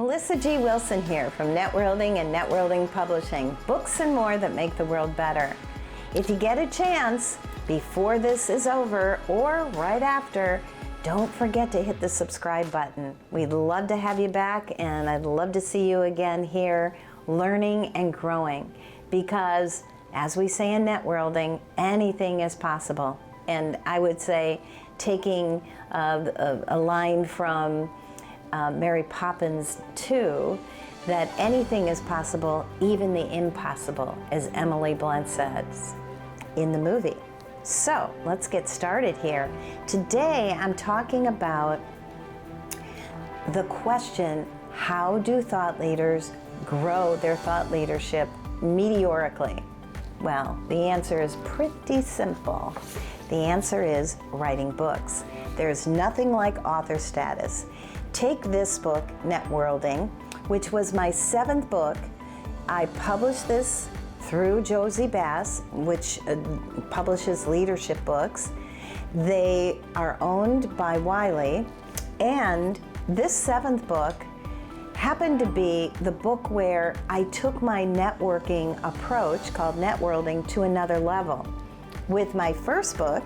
Melissa G. Wilson here from Networlding and Networlding Publishing, books and more that make the world better. If you get a chance, before this is over or right after, don't forget to hit the subscribe button. We'd love to have you back, and I'd love to see you again here, learning and growing. Because, as we say in Networlding, anything is possible. And I would say, taking a line from Mary Poppins 2, that anything is possible, even the impossible, as Emily Blunt says in the movie. So let's get started here. Today I'm talking about the question, how do thought leaders grow their thought leadership meteorically? Well, the answer is pretty simple. The answer is writing books. There's nothing like author status. Take this book, Networlding, which was my 7th book. I published this through Josie Bass, which publishes leadership books. They are owned by Wiley, and this 7th book happened to be the book where I took my networking approach, called Networlding, to another level. With my first book,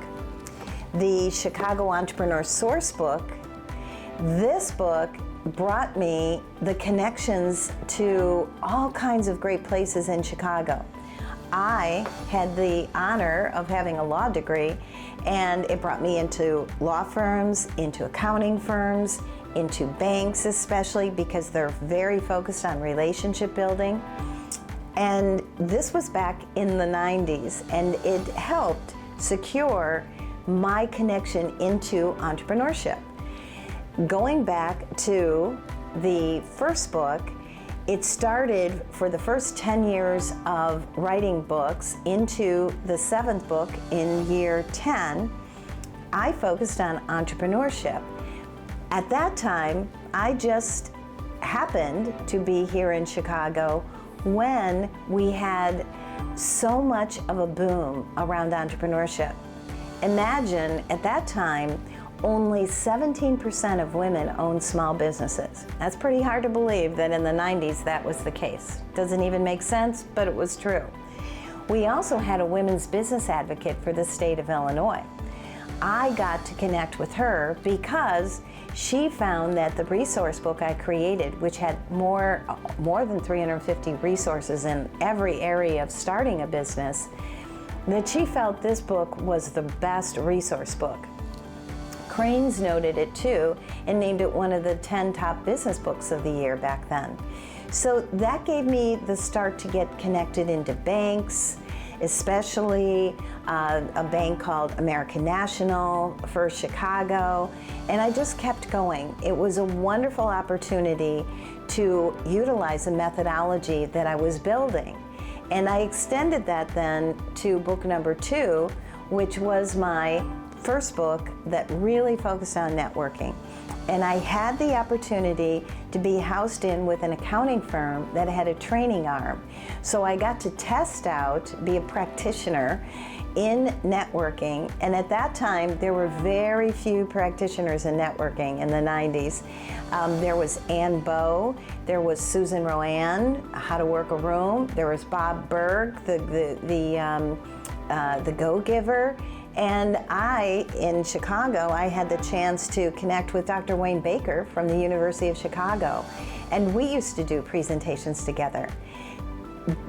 the Chicago Entrepreneur Source Book, this book brought me the connections to all kinds of great places in Chicago. I had the honor of having a law degree, and it brought me into law firms, into accounting firms, into banks especially, because they're very focused on relationship building. And this was back in the 90s, and it helped secure my connection into entrepreneurship. Going back to the first book, it started for the first 10 years of writing books into the 7th book in year 10. I focused on entrepreneurship. At that time, I just happened to be here in Chicago when we had so much of a boom around entrepreneurship. Imagine at that time, only 17% of women own small businesses. That's pretty hard to believe that in the 90s that was the case. Doesn't even make sense, but it was true. We also had a women's business advocate for the state of Illinois. I got to connect with her because she found that the resource book I created, which had more than 350 resources in every area of starting a business, that she felt this book was the best resource book. Crain's noted it too and named it one of the 10 top business books of the year back then. So that gave me the start to get connected into banks, especially a bank called American National, First Chicago, and I just kept going. It was a wonderful opportunity to utilize a methodology that I was building. And I extended that then to book number 2, which was my first book that really focused on networking. And I had the opportunity to be housed in with an accounting firm that had a training arm. So I got to test out, be a practitioner in networking. And at that time, there were very few practitioners in networking in the 90s. There was Ann Bowe, there was Susan Rowan, How to Work a Room, there was Bob Berg, the Go-Giver. And in Chicago, I had the chance to connect with Dr. Wayne Baker from the University of Chicago. And we used to do presentations together.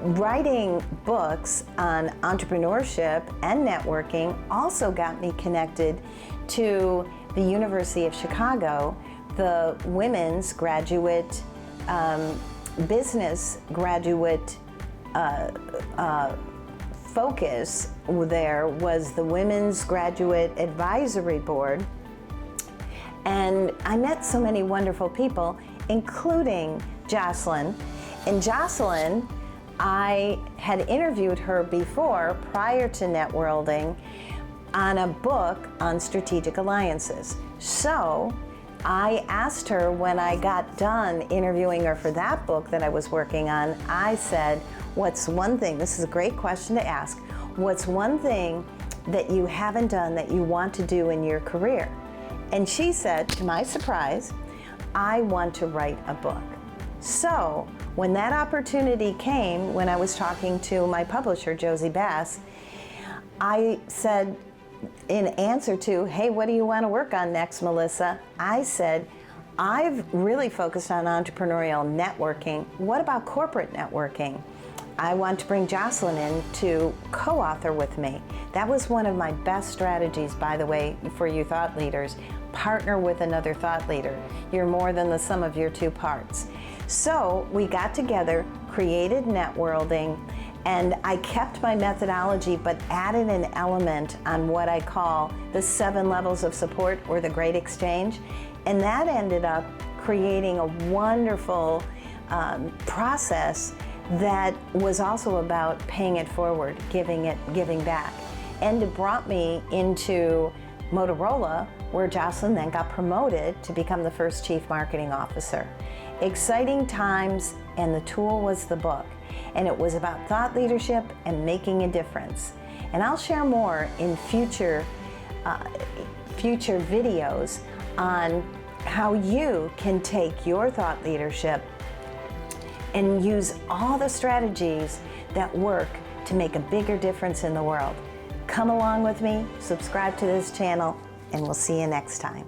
Writing books on entrepreneurship and networking also got me connected to the University of Chicago, the women's graduate, business graduate focus there was the Women's Graduate Advisory Board. And I met so many wonderful people, including Jocelyn. And Jocelyn, I had interviewed her before, prior to Networlding, on a book on strategic alliances. So I asked her when I got done interviewing her for that book that I was working on, I said, what's one thing, this is a great question to ask, what's one thing that you haven't done that you want to do in your career? And she said, to my surprise, I want to write a book. So when that opportunity came, when I was talking to my publisher, Josie Bass, I said, in answer to, hey, what do you want to work on next, Melissa? I said, I've really focused on entrepreneurial networking. What about corporate networking? I want to bring Jocelyn in to co-author with me. That was one of my best strategies, by the way, for you thought leaders. Partner with another thought leader. You're more than the sum of your two parts. So we got together, created Networlding, and I kept my methodology but added an element on what I call the 7 levels of support, or the Great Exchange. And that ended up creating a wonderful process that was also about paying it forward, giving back. And it brought me into Motorola, where Jocelyn then got promoted to become the first Chief Marketing Officer. Exciting times, and the tool was the book. And it was about thought leadership and making a difference. And I'll share more in future videos on how you can take your thought leadership and use all the strategies that work to make a bigger difference in the world. Come along with me, subscribe to this channel, and we'll see you next time.